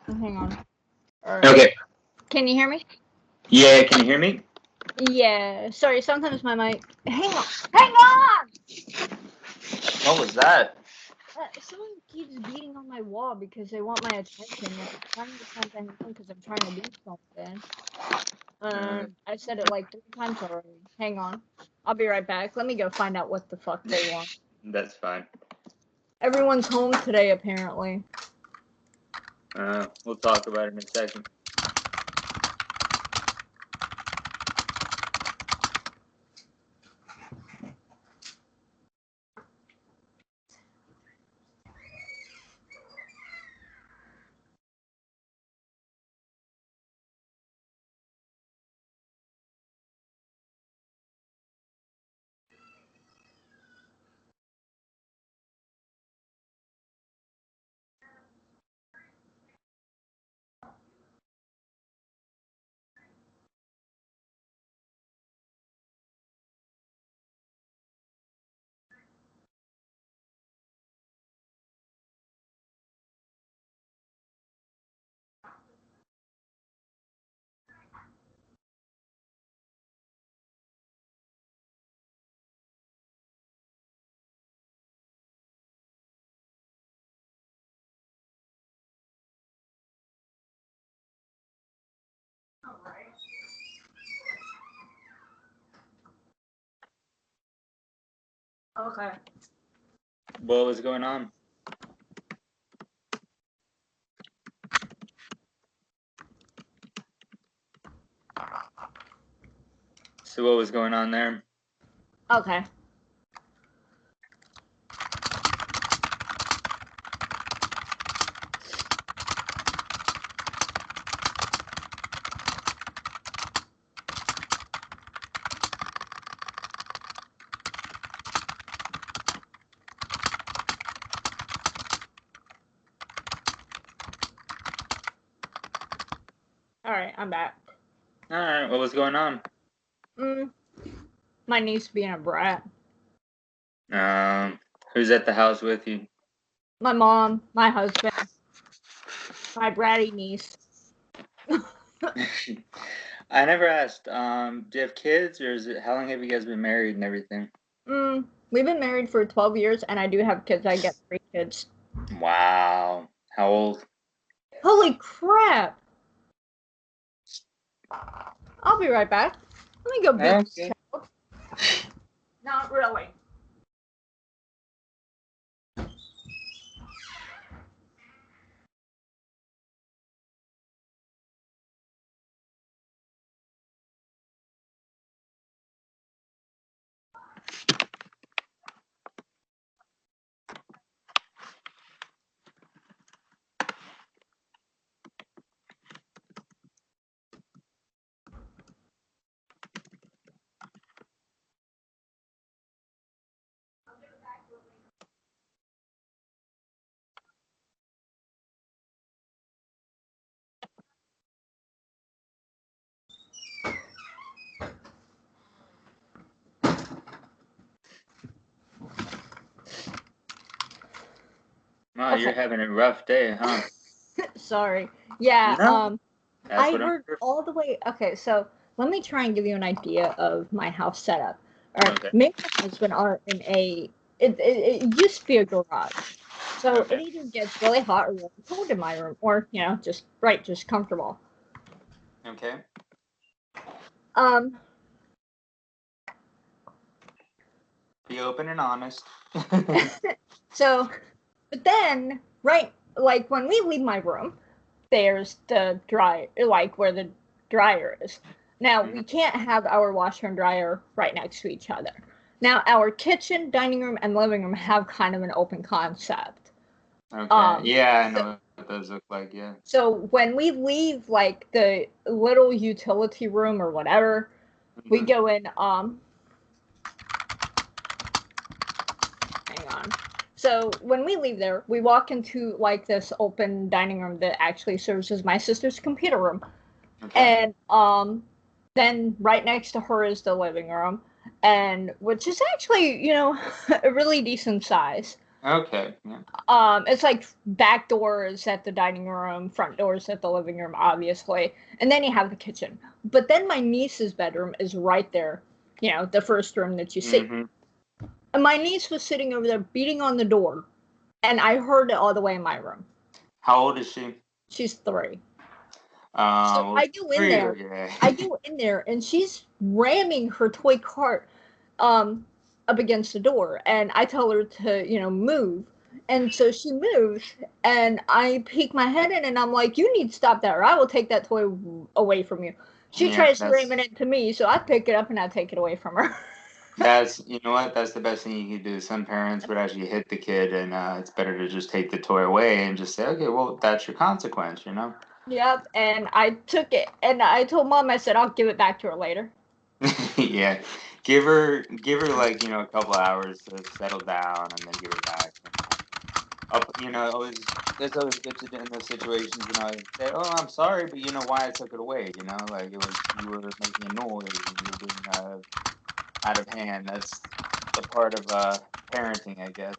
Hang on. Right. Okay. Can you hear me? Yeah, can you hear me? Yeah. Sorry, sometimes my mic. Hang on. Hang on! What was that? Someone keeps beating on my wall because they want my attention. And I'm trying to send anything because I'm trying to do something. I said it like 3 times already. Hang on. I'll be right back. Let me go find out what the fuck they want. That's fine. Everyone's home today, apparently. We'll talk about it in a second. Okay. What was going on? So what was going on there? Okay. Alright, I'm back. Alright, what was going on? My niece being a brat. Who's at the house with you? My mom, my husband, my bratty niece. I never asked. Do you have kids, or is it? How long have you guys been married and everything? We've been married for 12 years, and I do have kids. I get 3 kids. Wow. How old? Holy crap! I'll be right back. Let me go beat this child. Not really. Wow, you're having a rough day, huh? Sorry. Yeah, No, I heard all the way. Okay, so let me try and give you an idea of my house setup. All right, me and my husband are in a. It used to be a garage, so it either gets really hot or really cold in my room, or just just comfortable. Okay. Be open and honest. So, but then, right, like when we leave my room, there's the dry, like where the dryer is. Now, we can't have our washer and dryer right next to each other. Now, our kitchen, dining room, and living room have kind of an open concept. Okay. Yeah, I know what those look like, yeah. So when we leave, like, the little utility room or whatever, we go in, hang on. So when we leave there, we walk into, like, this open dining room that actually serves as my sister's computer room. Okay. And, then right next to her is the living room, and which is actually, a really decent size. Okay. Yeah. It's like back doors at the dining room, front doors at the living room, obviously, and then you have the kitchen. But then my niece's bedroom is right there, you know, the first room that you see. Mm-hmm. And my niece was sitting over there beating on the door, and I heard it all the way in my room. How old is she? She's 3. So Well, I go in 3. there. Yeah. I go in there, and she's ramming her toy cart um, up against the door, and I tell her to, you know, move. And so she moves, and I peek my head in, and I'm like, "You need to stop that, or I will take that toy away from you." She Yeah. tries ramming it to me, so I pick it up and I take it away from her. That's, you know what? That's the best thing you could do. Some parents would actually hit the kid, and it's better to just take the toy away and just say, okay, well, that's your consequence, you know? Yep, and I took it, and I told mom, I said, "I'll give it back to her later." Yeah. Give her like, a couple hours to settle down and then give it back. Always it's always good to do in those situations, say, oh, I'm sorry, but you know why I took it away, like you were making a noise and you were being out of hand. That's a part of parenting, I guess.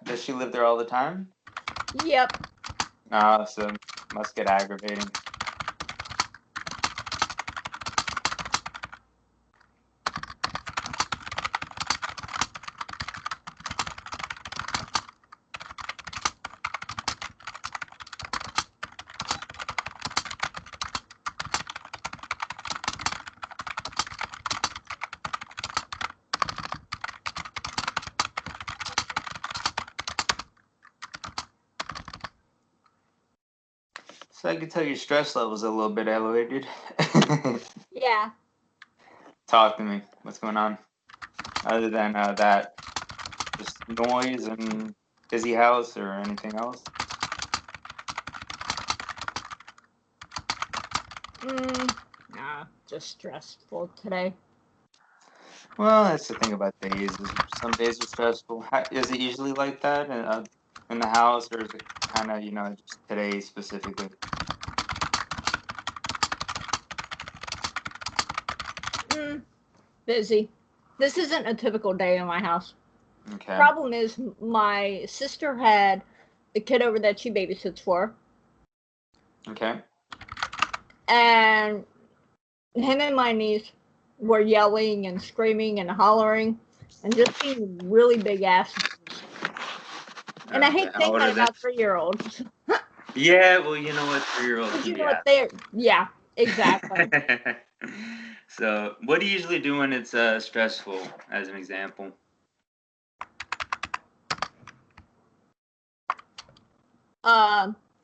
Does she live there all the time? Yep. No, so must get aggravating. So I can tell your stress level's a little bit elevated. Yeah. Talk to me. What's going on? Other than that, just noise and busy house or anything else? Nah, just stressful today. Well, that's the thing about days. Some days are stressful. Is it usually like that in the house, or is it kind of, just today specifically? Busy. This isn't a typical day in my house. Okay. Problem is, my sister had a kid over that she babysits for, Okay. and him and my niece were yelling and screaming and hollering and just being really big asses. And I hate How saying old are that they? about 3-year-olds. Yeah, well, you know what, 3-year-olds But can you be know what? They're, yeah, exactly. So, what do you usually do when it's stressful, as an example?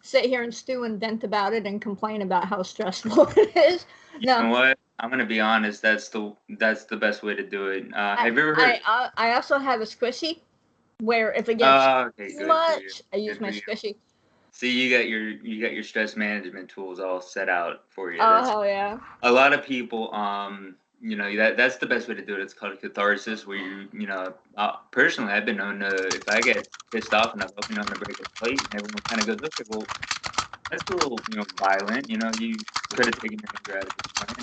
Sit here and stew and vent about it and complain about how stressful it is. You No, know what? I'm gonna be honest. That's the best way to do it. Have you ever heard? I also have a squishy where if it gets Okay, too good for you. much, I use Good my for you. squishy. See, you got your stress management tools all set out for you. Oh That's hell yeah! a lot of people. That's the best way to do it. It's called catharsis, where personally, I've been known to, if I get pissed off enough, I'll be known to break a plate, and everyone kind of goes, okay, well, that's a little, violent. You could have taken your anger out of this point.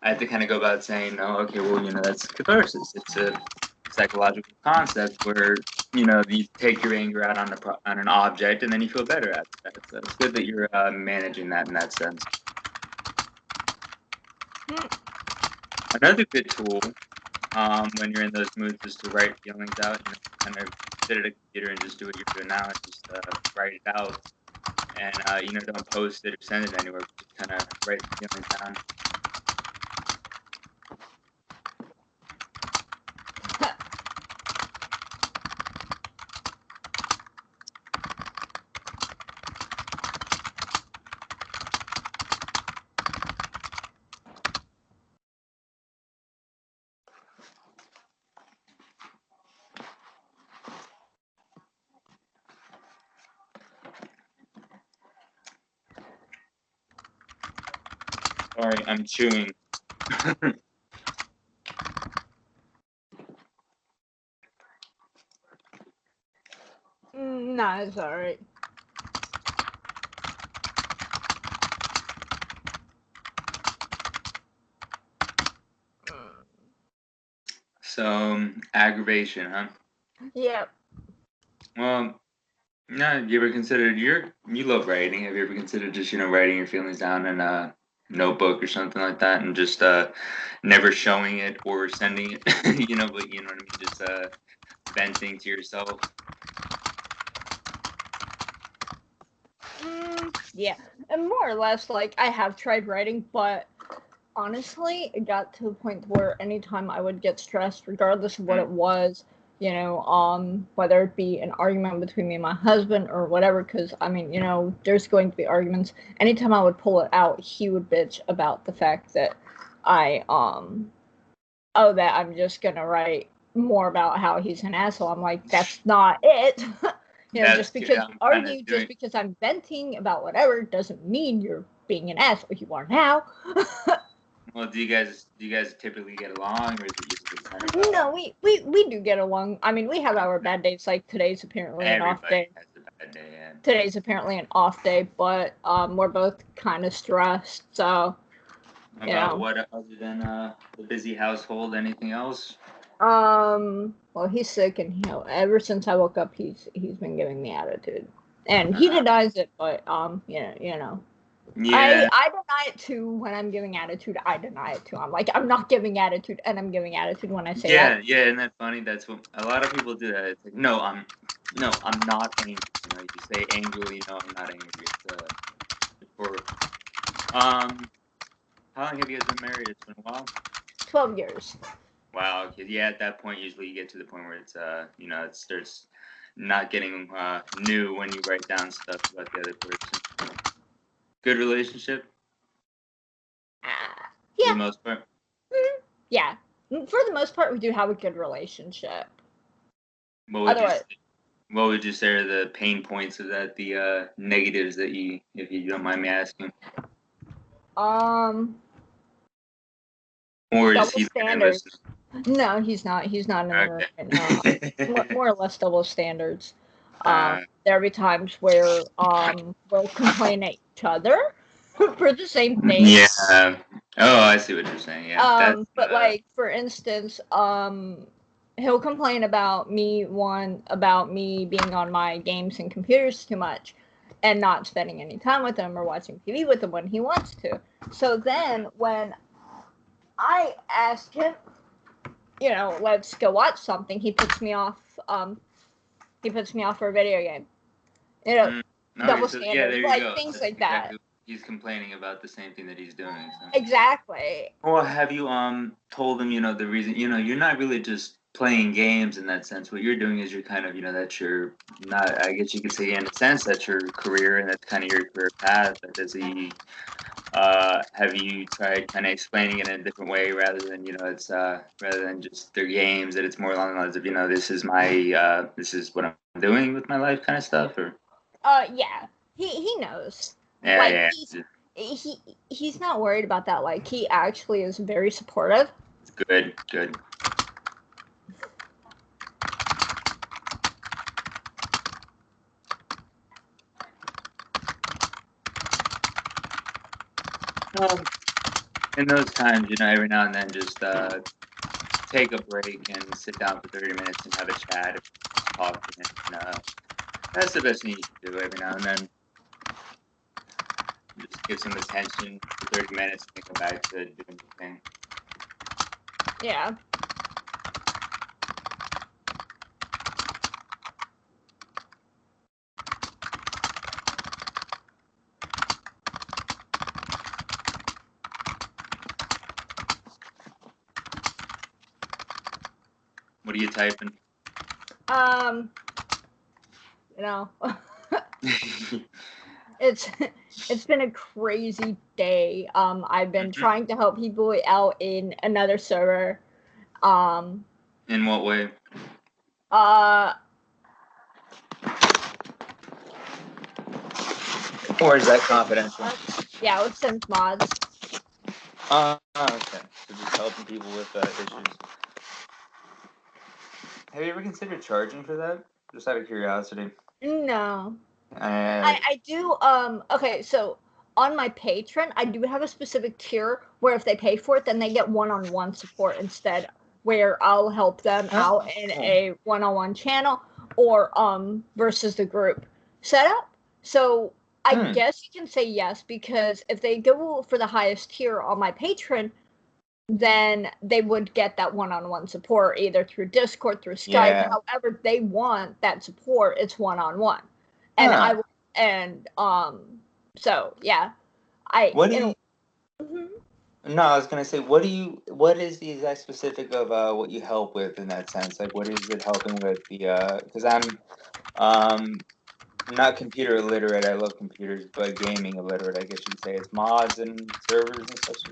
I have to kind of go about saying, no, okay, well, that's catharsis. It's a psychological concept where, you take your anger out on an object and then you feel better after that. So it's good that you're managing that in that sense. Another good tool when you're in those moods is to write feelings out. Kind of sit at a computer and just do what you're doing now and just write it out. And, don't post it or send it anywhere, but just kind of write the feelings down. Sorry, I'm chewing. Nah, it's alright. So, aggravation, huh? Yeah. Well, no, you ever considered you love writing? Have you ever considered just writing your feelings down in a notebook or something like that, and just never showing it or sending it? But you know what I mean, just venting to yourself. Yeah, and more or less, like, I have tried writing, but honestly, it got to the point where anytime I would get stressed, regardless of what it was, whether it be an argument between me and my husband or whatever, because, I mean, there's going to be arguments. Anytime I would pull it out, he would bitch about the fact that that I'm just gonna write more about how he's an asshole. I'm like, that's not it. Just because you argue, just because I'm venting about whatever, doesn't mean you're being an asshole. You are now. Well, do you guys typically get along, or is it just kind of? No, we do get along. I mean, we have our bad days. Like today's apparently an off day. Has a bad day. Yeah. Today's apparently an off day, but we're both kind of stressed. So. About what other than the busy household? Anything else? Well, he's sick, and ever since I woke up, he's been giving me attitude, and he denies it, but Yeah. I deny it too when I'm giving attitude. I deny it too. I'm like, I'm not giving attitude, and I'm giving attitude when I say that. Yeah, isn't that funny? That's what a lot of people do. That it's like, no, I'm not angry. You say angrily, no, I'm not angry. How long have you guys been married? It's been a while. 12 years. Wow. Okay. Yeah. At that point, usually you get to the point where it's it starts not getting new when you write down stuff about the other person. Good relationship. Yeah. For the most part. Yeah. For the most part, we do have a good relationship. What would you say are the pain points of that? The negatives that if you don't mind me asking. Or is he standards? No, he's not. He's not in the room right now. More or less double standards. There'll be times where we'll complain at each other for the same thing. Yeah. Oh, I see what you're saying. Yeah. But like for instance, he'll complain about me being on my games and computers too much, and not spending any time with him or watching TV with him when he wants to. So then when I ask him, let's go watch something, he puts me off. He puts me off for a video game. Double standards, things like that. He's complaining about the same thing that he's doing. So. Exactly. Well, have you told him the reason you're not really just playing games in that sense. What you're doing is you're kind of that's your not. I guess you could say in a sense that's your career and that's kind of your career path. But does he? Have you tried kind of explaining it in a different way rather than it's rather than just their games, that it's more along the lines of this is my this is what I'm doing with my life kind of stuff, or yeah, he knows. Yeah, He's not worried about that. Like, he actually is very supportive. Good. In those times, every now and then, just take a break and sit down for 30 minutes and have a chat, talk, and that's the best thing you can do every now and then. Just give some attention for 30 minutes and go back to doing the thing. Yeah. What are you typing? It's been a crazy day. I've been trying to help people out in another server. In what way? Or is that confidential? Yeah, with Sims mods. Okay. So just helping people with issues. Have you ever considered charging for that? Just out of curiosity. No. I do. Okay, so on my Patreon, I do have a specific tier where if they pay for it, then they get one-on-one support instead where I'll help them out in a one-on-one channel or versus the group setup. So I guess you can say yes, because if they go for the highest tier on my Patreon, then they would get that one-on-one support either through Discord, through Skype, however they want that support. It's one-on-one, and so yeah, What do you? No, I was gonna say, what is the exact specific of what you help with in that sense? Like, what is it helping with the? Because I'm not computer illiterate. I love computers, but gaming illiterate, I guess you'd say. It's mods and servers and such.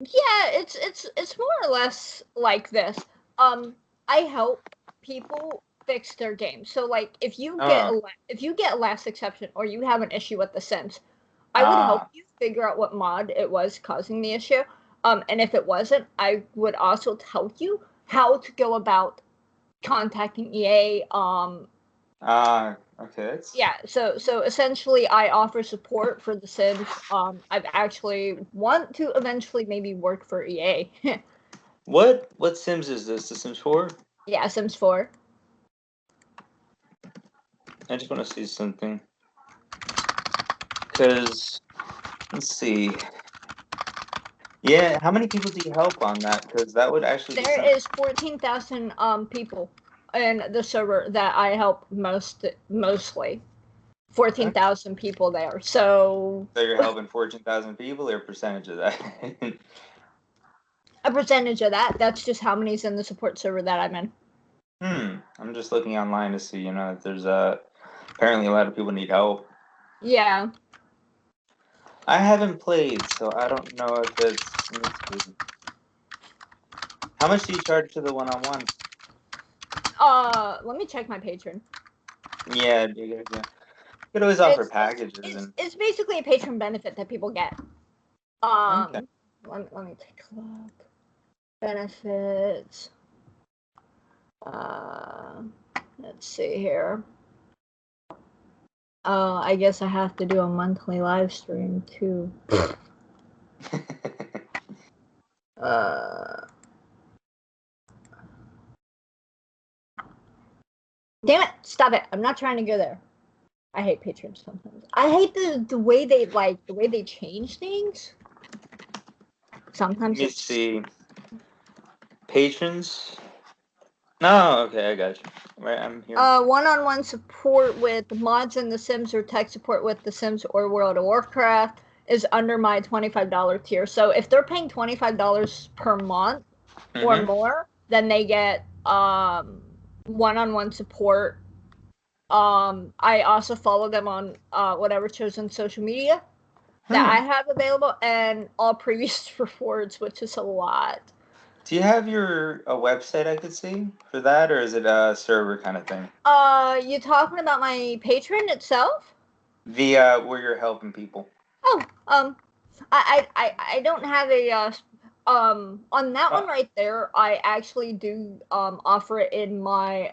Yeah, it's more or less like this. I help people fix their game. So like if you get last exception or you have an issue with the Sims, I would help you figure out what mod it was causing the issue. And if it wasn't, I would also tell you how to go about contacting EA. Okay. Yeah, so essentially I offer support for the Sims. I've actually want to eventually maybe work for EA. What Sims is this? The Sims 4? Yeah, Sims 4. I just want to see something. Because, let's see. Yeah, how many people do you help on that? Because that would actually There is 14,000 people in the server that I help mostly. 14,000 people there. So you're helping 14,000 people, or a percentage of that? A percentage of that. That's just how many's in the support server that I'm in. I'm just looking online to see, if there's apparently a lot of people need help. Yeah. I haven't played, so I don't know if it's. How much do you charge to the one-on-one? Let me check my Patreon. Yeah, you could always offer packages. It's basically a Patreon benefit that people get. Okay. Let me take a look. Benefits. Let's see here. I guess I have to do a monthly live stream too. Damn it! Stop it! I'm not trying to go there. I hate Patreon sometimes. I hate the way they change things. Sometimes Let me see. Patrons? No, okay, I got you. Right, I'm here. One-on-one support with mods in The Sims or tech support with The Sims or World of Warcraft is under my $25 tier. So if they're paying $25 per month or more, then they get one-on-one support. I also follow them on whatever chosen social media that I have available, and all previous rewards, which is a lot. Do you have a website I could see for that, or is it a server kind of thing? You talking about my Patreon itself? The where you're helping people. Oh, I don't have a on that one right there. I actually do offer it in my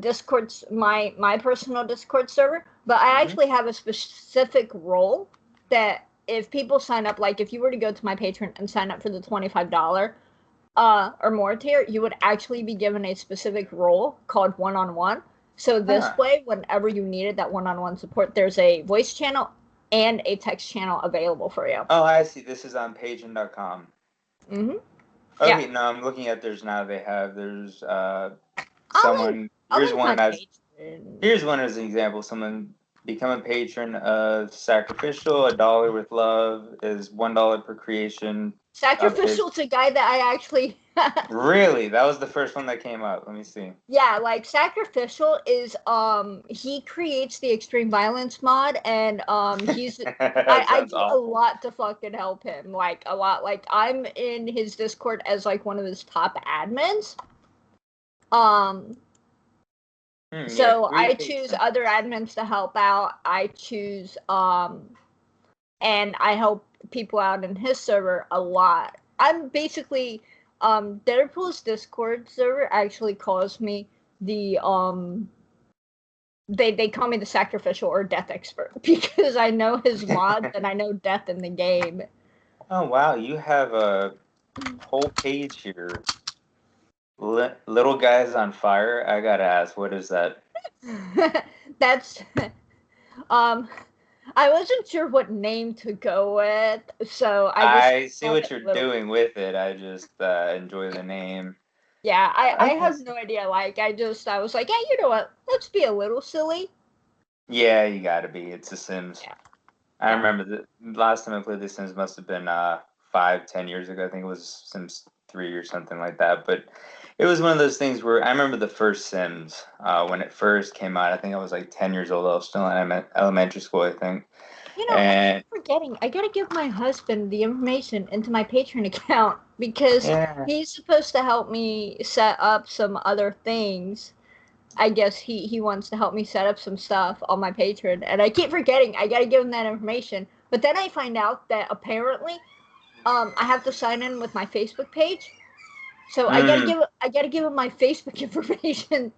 Discord's my personal Discord server, but I actually have a specific role that if people sign up, like if you were to go to my Patreon and sign up for the $25 or more tier, you would actually be given a specific role called one-on-one. So this way, whenever you needed that one-on-one support, there's a voice channel and a text channel available for you. Oh, I see. This is on Patreon.com. Okay, yeah. No, I'm looking at there's someone. Here's one as an example. Someone become a patron of Sacrificial. $1 with love is $1 per creation. Sacrificial's a guy that I actually. Really? That was the first one that came up. Let me see. Yeah, like Sacrificial is he creates the extreme violence mod, and he's I do a lot to fucking help him, like a lot. Like I'm in his Discord as like one of his top admins. So I choose other admins to help out. I choose and I help people out in his server a lot. I'm basically Deadpool's Discord server actually calls me the they call me the sacrificial or death expert because I know his mods and I know death in the game. Oh wow, you have a whole page here. Little guys on fire. I gotta ask, what is that? That's I wasn't sure what name to go with, so I see called what it you're Little. doing with it. I just enjoy the name. Yeah, I Okay. have no idea. Like, I was like, yeah, you know what? Let's be a little silly. Yeah, you gotta be. It's The Sims. Yeah. I Yeah. remember the last time I played The Sims must have been 5-10 years ago. I think it was Sims 3 or something like that. But it was one of those things where I remember the first Sims when it first came out. I think I was like 10 years old. I was still in elementary school, I think. You know, I And keep forgetting. I gotta give my husband the information into my Patreon account because yeah, he's supposed to help me set up some other things. I guess he wants to help me set up some stuff on my Patreon, and I keep forgetting. I gotta give him that information. But then I find out that apparently, I have to sign in with my Facebook page. So I gotta give him my Facebook information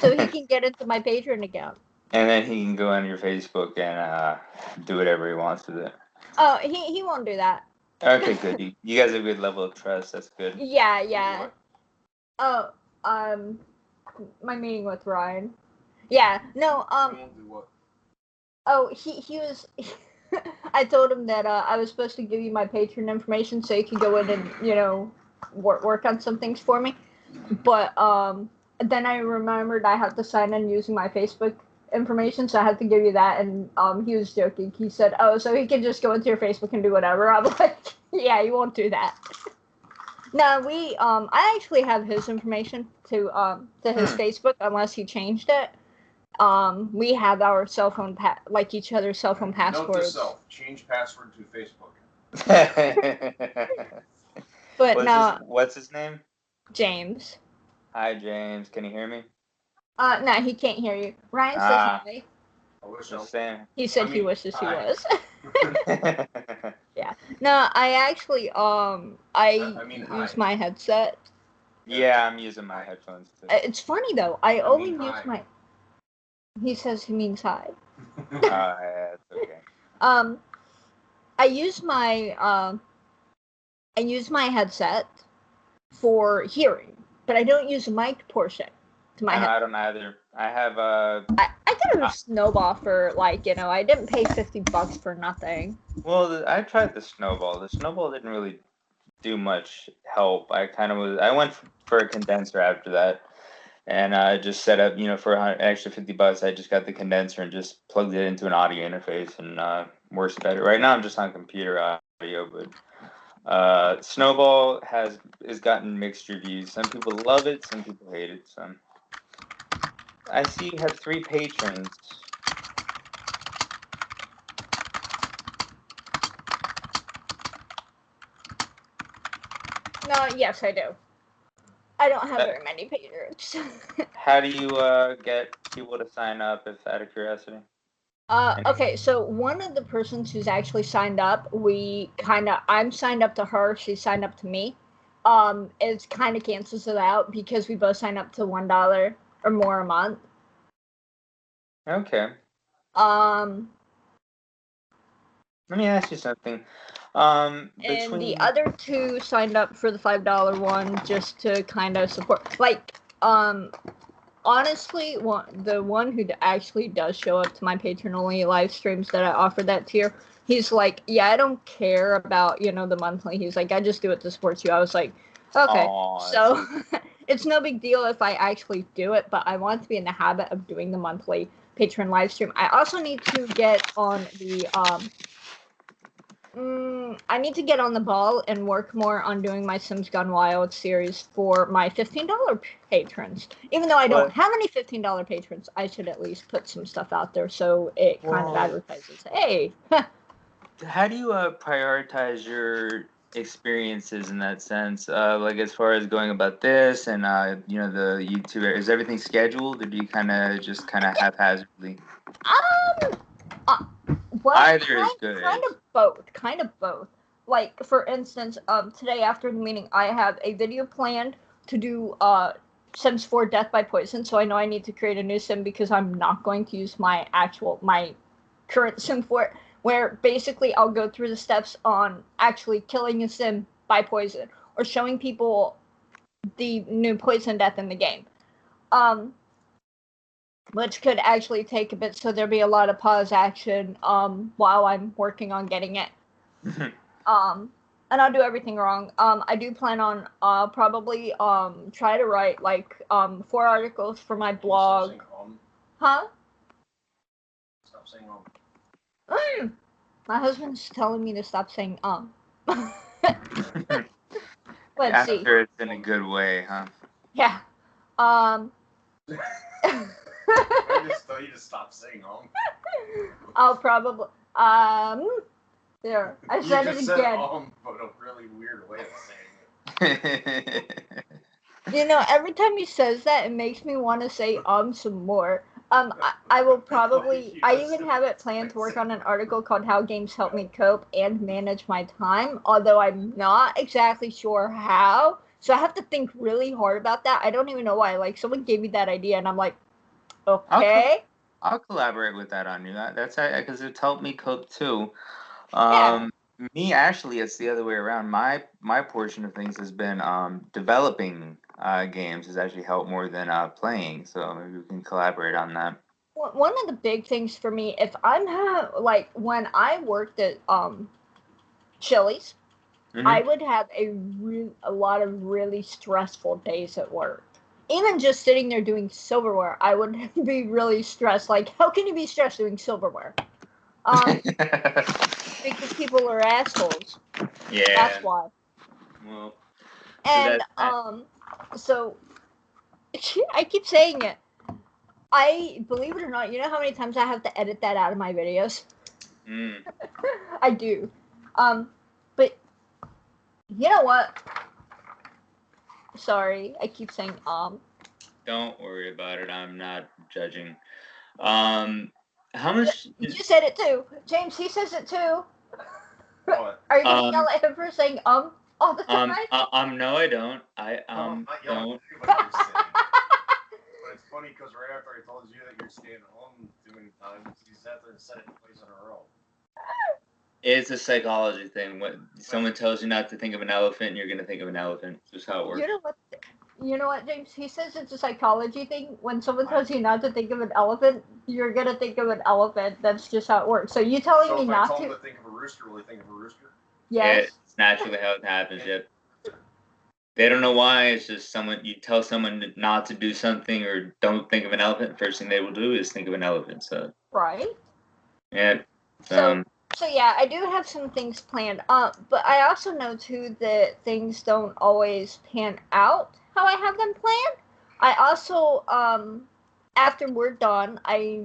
so he can get into my Patreon account. and then he can go on your Facebook and do whatever he wants with it. Oh, he won't do that. Okay, good. You guys have a good level of trust. That's good. Yeah, yeah. Oh, my meeting with Ryan. Yeah, no, oh, he was. I told him that I was supposed to give you my Patreon information so you could go in and work on some things for me. But then I remembered I have to sign in using my Facebook information, so I had to give you that. And he was joking. He said, "Oh, so he can just go into your Facebook and do whatever." I'm like, "Yeah, he won't do that." No, I actually have his information to his Facebook unless he changed it. We have our cell phone like each other's cell phone passwords. Note to self: change password to Facebook. But what's his name? James. Hi, James. Can you hear me? No, he can't hear you. Ryan says hi. Just saying. He said he wishes he was. Yeah. No, I actually use my headset. Yeah, I'm using my headphones too. It's funny though. I only use my. He says he means hi. Yeah, it's okay. I use my headset for hearing, but I don't use the mic portion to my head. I don't either. I have I got a Snowball for I didn't pay $50 for nothing. Well, I tried the Snowball. The Snowball didn't really do much help. I went for a condenser after that, and I just set up, for an extra $50. I just got the condenser and just plugged it into an audio interface and works better. Right now, I'm just on computer audio, but Snowball has gotten mixed reviews. Some people love it, some people hate it. So I see you have 3 patrons. No, yes, I do. I don't have very many patrons. How do you get people to sign up, if out of curiosity? Okay, so one of the persons who's actually signed up, I'm signed up to her, she signed up to me. It kind of cancels it out because we both sign up to $1 or more a month. Okay. Let me ask you something. And the other 2 signed up for the $5 one just to kind of support. Honestly, the one who actually does show up to my patron-only live streams that I offer that tier, he's like, yeah, I don't care about, the monthly. He's like, I just do it to support you. I was like, okay. So it's no big deal if I actually do it, but I want to be in the habit of doing the monthly patron live stream. I also need to get on the I need to get on the ball and work more on doing my Sims Gone Wild series for my $15 patrons. Even though I don't have any $15 patrons, I should at least put some stuff out there so it kind of advertises, hey. How do you prioritize your experiences in that sense? As far as going about this and, the YouTuber, is everything scheduled, or do you kind of haphazardly? Either is good. Kind of both. For instance, today after the meeting, I have a video planned to do Sims 4 Death by Poison, so I know I need to create a new sim because I'm not going to use my current sim for it, where basically I'll go through the steps on actually killing a sim by poison or showing people the new poison death in the game. Which could actually take a bit, so there'll be a lot of pause action while I'm working on getting it. And I'll do everything wrong. I do plan on probably try to write like 4 articles for my blog. Huh? Stop saying My husband's telling me to stop saying Let's I'm see. sure it's in a good way, huh? Yeah. I just tell you to stop saying I'll probably there. I said it again. But a really weird way of saying it. You know, every time he says that, it makes me want to say some more. I will probably. I even have it planned to work on an article called "How Games Help Me Cope and Manage My Time," although I'm not exactly sure how. So I have to think really hard about that. I don't even know why. Like, someone gave me that idea, and I'm like, okay. I'll collaborate with that on you. That's because it's helped me cope too. Yeah. Me, actually, it's the other way around. My portion of things has been developing games has actually helped more than playing. So maybe we can collaborate on that. One of the big things for me, if I'm like when I worked at Chili's, I would have a lot of really stressful days at work. Even just sitting there doing silverware, I would be really stressed. Like, how can you be stressed doing silverware? Because people are assholes. Yeah. That's why. Well. And so I keep saying it. I believe it or not, you know how many times I have to edit that out of my videos? I do. But you know what? Sorry, I keep saying Don't worry about it. I'm not judging. How much? You said it too, James. He says it too. What? Are you gonna yell at him for saying all the time? No, I don't. I'm not yelling don't. at you, but it's funny because right after I told you that you're staying home too many times, you sat there and said it twice in a row. It's a psychology thing. When someone tells you not to think of an elephant, you're gonna think of an elephant. It's just how it works. You know what, James? He says it's a psychology thing. When someone tells you not to think of an elephant, you're gonna think of an elephant. That's just how it works. So you telling me not to? So if I told him to think of a rooster, will he think of a rooster? Yes. It's naturally how it happens. Yep. They don't know why. It's just you tell someone not to do something or don't think of an elephant. First thing they will do is think of an elephant. So. Right. Yeah. So yeah, I do have some things planned. But I also know too that things don't always pan out how I have them planned. I also after we're done, I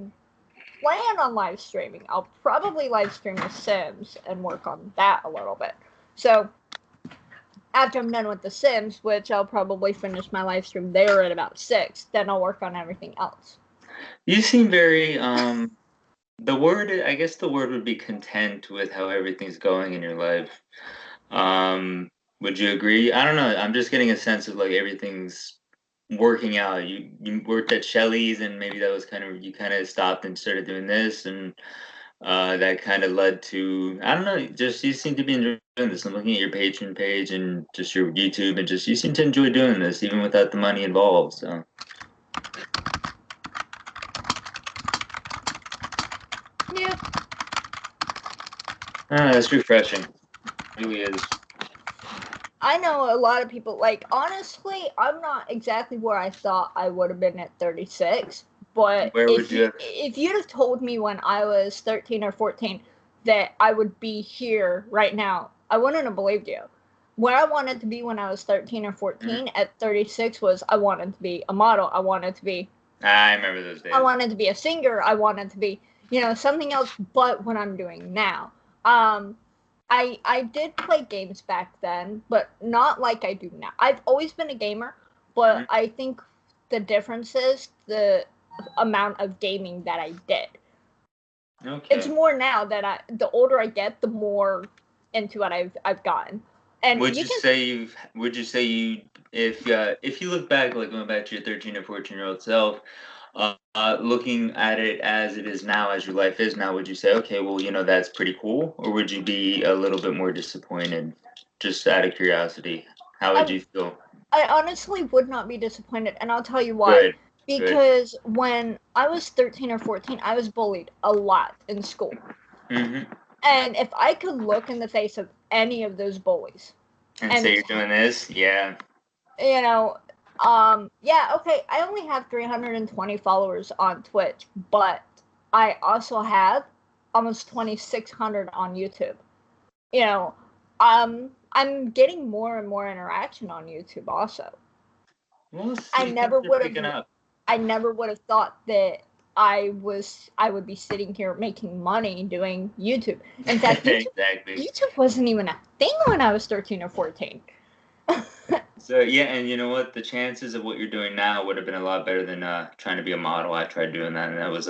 plan on live streaming. I'll probably live stream The Sims and work on that a little bit. So after I'm done with The Sims, which I'll probably finish my live stream there at about 6, then I'll work on everything else. You seem very I guess the word would be content with how everything's going in your life. Would you agree? I don't know. I'm just getting a sense of like everything's working out. You worked at Shelley's and maybe that was you kind of stopped and started doing this and that kind of led to, I don't know, just you seem to be enjoying this. I'm looking at your Patreon page and just your YouTube and just you seem to enjoy doing this even without the money involved. So. Yeah. That's refreshing. It really is. I know a lot of people, like, honestly, I'm not exactly where I thought I would have been at 36, but if you'd have told me when I was 13 or 14 that I would be here right now, I wouldn't have believed you. Where I wanted to be when I was 13 or 14 at 36 was I wanted to be a model. I wanted to be... I remember those days. I wanted to be a singer. I wanted to be, something else but what I'm doing now. I did play games back then, but not like I do now. I've always been a gamer, but I think the difference is the amount of gaming that I did. Okay. It's more now that the older I get, the more into it I've gotten. And would you say you, if you look back, like going back to your 13 or 14-year-old self, looking at it as it is now, as your life is now, would you say, okay, well, that's pretty cool, or would you be a little bit more disappointed, just out of curiosity? How would you feel? I honestly would not be disappointed, and I'll tell you why. Good. Because when I was 13 or 14, I was bullied a lot in school. Mm-hmm. And if I could look in the face of any of those bullies and say you're doing this, yeah. Yeah, okay, I only have 320 followers on Twitch, but I also have almost 2,600 on YouTube. I'm getting more and more interaction on YouTube also. Well, I never would have thought that I would be sitting here making money doing YouTube. In fact, YouTube wasn't even a thing when I was 13 or 14. So yeah, and you know what? The chances of what you're doing now would have been a lot better than trying to be a model. I tried doing that, and that was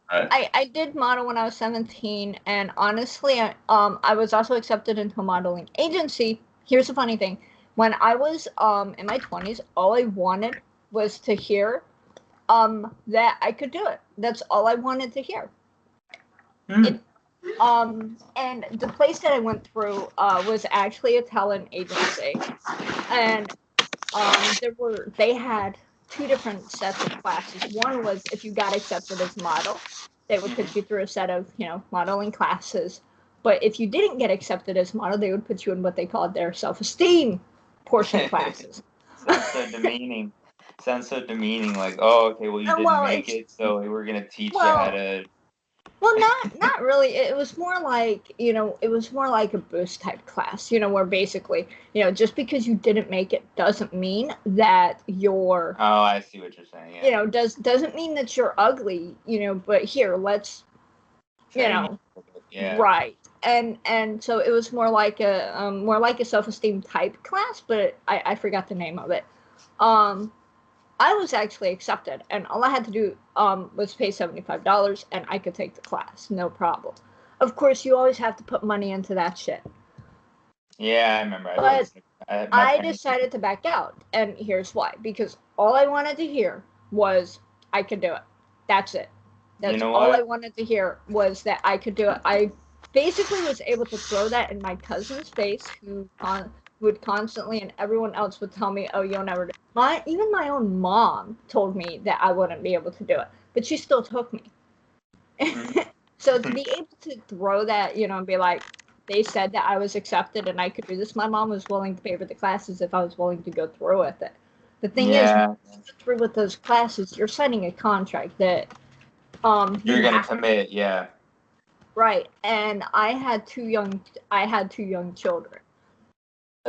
I did model when I was 17, and honestly, I was also accepted into a modeling agency. Here's the funny thing: when I was in my 20s, all I wanted was to hear that I could do it. That's all I wanted to hear. And the place that I went through was actually a talent agency, and they had two different sets of classes. One was if you got accepted as model, they would put you through a set of modeling classes. But if you didn't get accepted as model, they would put you in what they called their self-esteem portion classes. Sounds so demeaning. Like, oh, okay, well, you didn't make it, so we're gonna teach you how to. Well, not really. It was more like a boost type class, where basically, just because you didn't make it doesn't mean that you're. Oh, I see what you're saying. Yeah. Doesn't mean that you're ugly, but here, let's, Yeah. right. And so it was more like a self-esteem type class, but I forgot the name of it. I was actually accepted, and all I had to do was pay $75, and I could take the class, no problem. Of course, you always have to put money into that shit. Yeah, I remember. But I decided to back out, and here's why. Because all I wanted to hear was I could do it. That's it. That's all I wanted to hear was that I could do it. I basically was able to throw that in my cousin's face, who would constantly, and everyone else would tell me, oh, you'll never do it. Even my own mom told me that I wouldn't be able to do it, but she still took me. So to be able to throw that, and be like, they said that I was accepted and I could do this, my mom was willing to pay for the classes if I was willing to go through with it. The thing is, when you go through with those classes, you're signing a contract that you're gonna commit, yeah. Right, and I had two young children.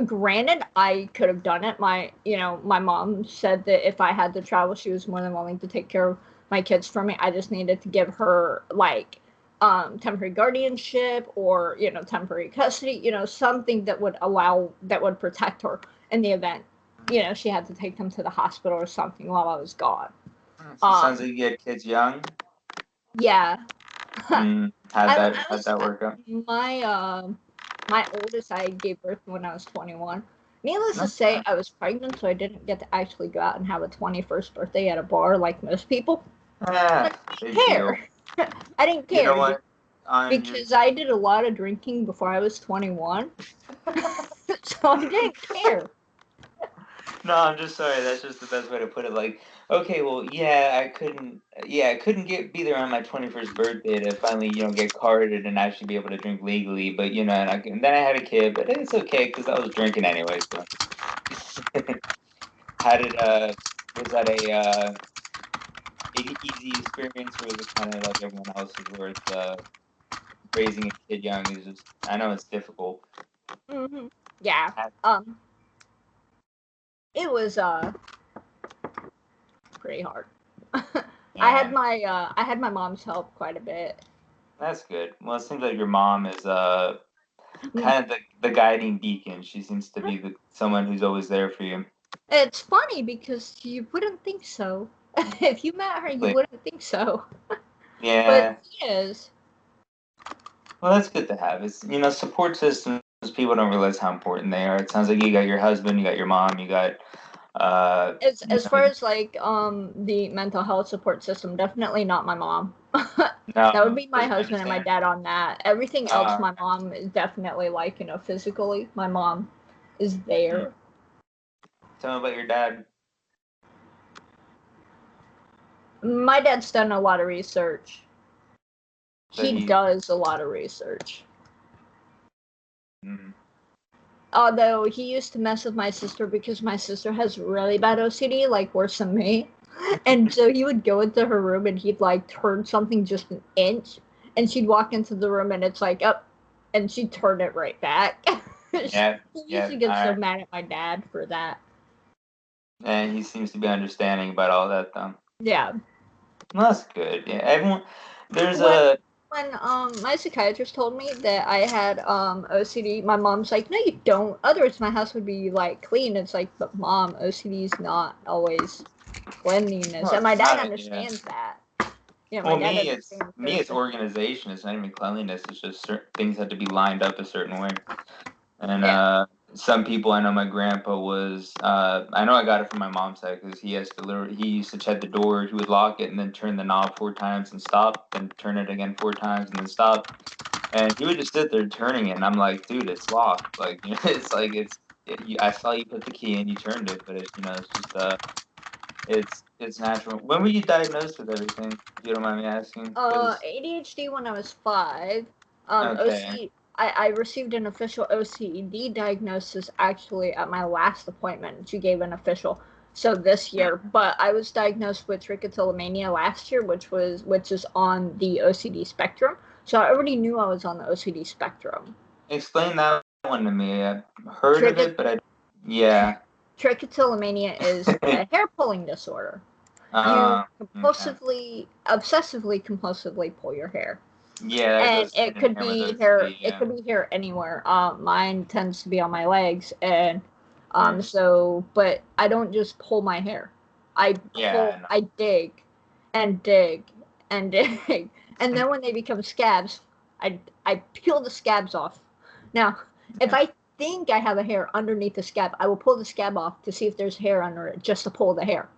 Granted, I could have done it. My mom said that if I had to travel, she was more than willing to take care of my kids for me. I just needed to give her temporary guardianship or temporary custody. Something that would protect her in the event she had to take them to the hospital or something while I was gone. Sounds like you had kids young. Yeah. How'd that work out? My oldest, I gave birth when I was 21. Needless to say, I was pregnant, so I didn't get to actually go out and have a 21st birthday at a bar like most people. I didn't care. I didn't care. You know what? Because I did a lot of drinking before I was 21. So I didn't care. No, I'm just sorry. That's just the best way to put it. Like, okay, well, I couldn't be there on my 21st birthday to finally, get carded and actually be able to drink legally. But and then I had a kid, but it's okay because I was drinking anyway. So, was that a easy experience, or was it kind of like everyone else's, where it's raising a kid young is just? I know it's difficult. Mm-hmm. Yeah. It was pretty hard. Yeah. I had my mom's help quite a bit. That's good. Well, it seems like your mom is kind of the guiding beacon. She seems to be someone who's always there for you. It's funny because you wouldn't think so. If you met her, you wouldn't think so. Yeah. But she is. Well, that's good to have. It's support system people don't realize how important they are. It sounds like you got your husband, you got your mom, you got As far as like the mental health support system, definitely not my mom. no, That would be my doesn't husband and my understand. dad on that. Everything else, Uh, my mom is definitely like, physically, my mom is there. Tell me about your dad. My dad's done a lot of research. So He does a lot of research. Mm. Although he used to mess with my sister because my sister has really bad OCD, like worse than me. And so he would go into her room and he'd like turn something just an inch, and she'd walk into the room and it's like up, and she'd turn it right back. Yeah, He yeah. used to get so mad at my dad for that. And he seems to be understanding about all that, though. Yeah. Well, that's good. Yeah, everyone. There's When my psychiatrist told me that I had OCD, my mom's like, "No, you don't. Otherwise, my house would be like clean." It's like, but mom, OCD is not always cleanliness, No, and my it's dad not, understands that. Yeah, my well, dad me, understands it's organization. It's not even cleanliness. It's just certain things have to be lined up a certain way. And Yeah. some people, I know my grandpa was. I know I got it from my mom's side because he used to check the door. He would lock it and then turn the knob 4 times and stop, then turn it again 4 times and then stop. And he would just sit there turning it, and I'm like, dude, it's locked. Like, it's like I saw you put the key in, you turned it, but it's it's natural. When were you diagnosed with everything? If you don't mind me asking. ADHD when I was 5. Okay. I received an official OCD diagnosis actually at my last appointment. She gave an official. So this year, but I was diagnosed with trichotillomania last year, which is on the OCD spectrum. So I already knew I was on the OCD spectrum. Explain that one to me. I've heard of it, but yeah. Trichotillomania is a hair pulling disorder. You Okay. obsessively, compulsively pull your hair. Yeah, that And goes it hand in could hand with be OCD, here. It yeah. could be here anywhere. Mine tends to be on my legs, and Mm. so, but I don't just pull my hair. I Yeah, I dig, and dig, and dig, and then when they become scabs, I peel the scabs off. Now, if I think I have a hair underneath the scab, I will pull the scab off to see if there's hair under it, just to pull the hair.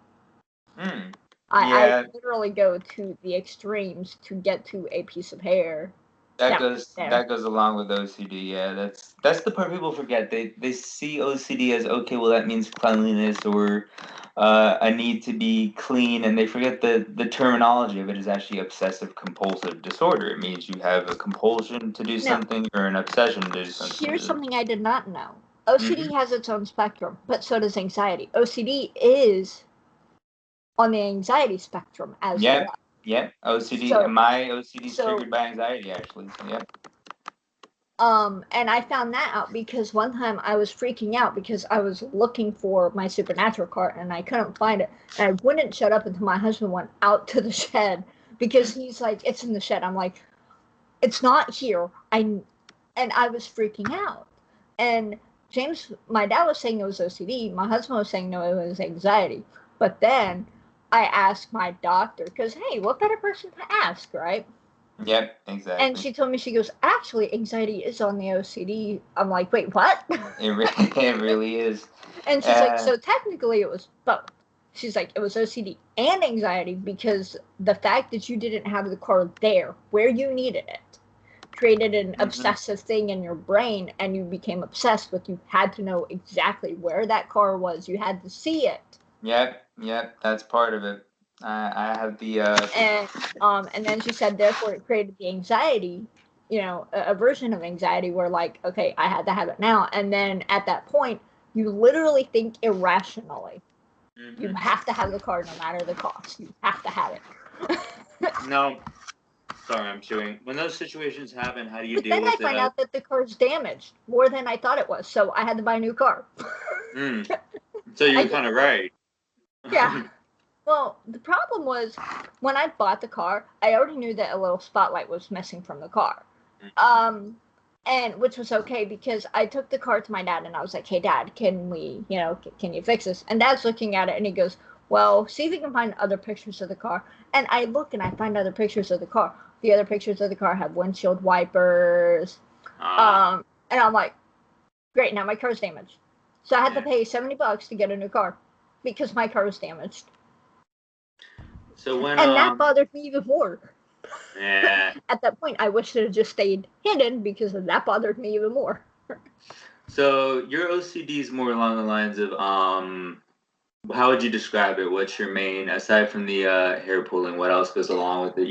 Mm. I literally go to the extremes to get to a piece of hair. That goes along with OCD. Yeah, that's the part people forget. They see OCD as, okay, well, that means cleanliness or a need to be clean, and they forget the terminology of it is actually obsessive compulsive disorder. It means you have a compulsion to do something or an obsession to do something. Here's something I did not know. OCD has its own spectrum, but so does anxiety. OCD is on the anxiety spectrum as well. Yep. OCD. My OCD is triggered by anxiety, actually. So, yep. And I found that out because one time I was freaking out because I was looking for my supernatural card and I couldn't find it. And I wouldn't shut up until my husband went out to the shed because he's like, "It's in the shed." I'm like, "It's not here." And I was freaking out. And James, my dad was saying it was OCD. My husband was saying no, it was anxiety. But then I asked my doctor because, hey, what better person to ask, right? Yep, exactly. And she told me, she goes, "Actually, anxiety is on the OCD." I'm like, "Wait, what?" It really is. And she's like, "So technically it was both." She's like, "It was OCD and anxiety because the fact that you didn't have the card there where you needed it created an obsessive thing in your brain, and you became obsessed with, you had to know exactly where that car was. You had to see it." Yep, that's part of it. I have the and then she said, therefore, it created the anxiety, a version of anxiety where, like, okay, I had to have it now. And then at that point, you literally think irrationally. You have to have the card no matter the cost. You have to have it. No. Sorry, I'm chewing. When those situations happen, how do you deal Then with I find out that the card's damaged more than I thought it was, so I had to buy a new car. So you're kind of right. Yeah. Well, the problem was when I bought the car, I already knew that a little spotlight was missing from the car. And which was okay because I took the car to my dad and I was like, "Hey, Dad, can we, can you fix this?" And Dad's looking at it and he goes, "Well, see if you can find other pictures of the car." And I look and I find other pictures of the car. The other pictures of the car have windshield wipers. And I'm like, Great, now my car's damaged. So I had to pay $70 to get a new car because my car was damaged. So when And that bothered me even more. Yeah. At that point, I wish it had just stayed hidden because that bothered me even more. So your OCD is more along the lines of how would you describe it? What's your main, aside from the hair pulling, what else goes along with it?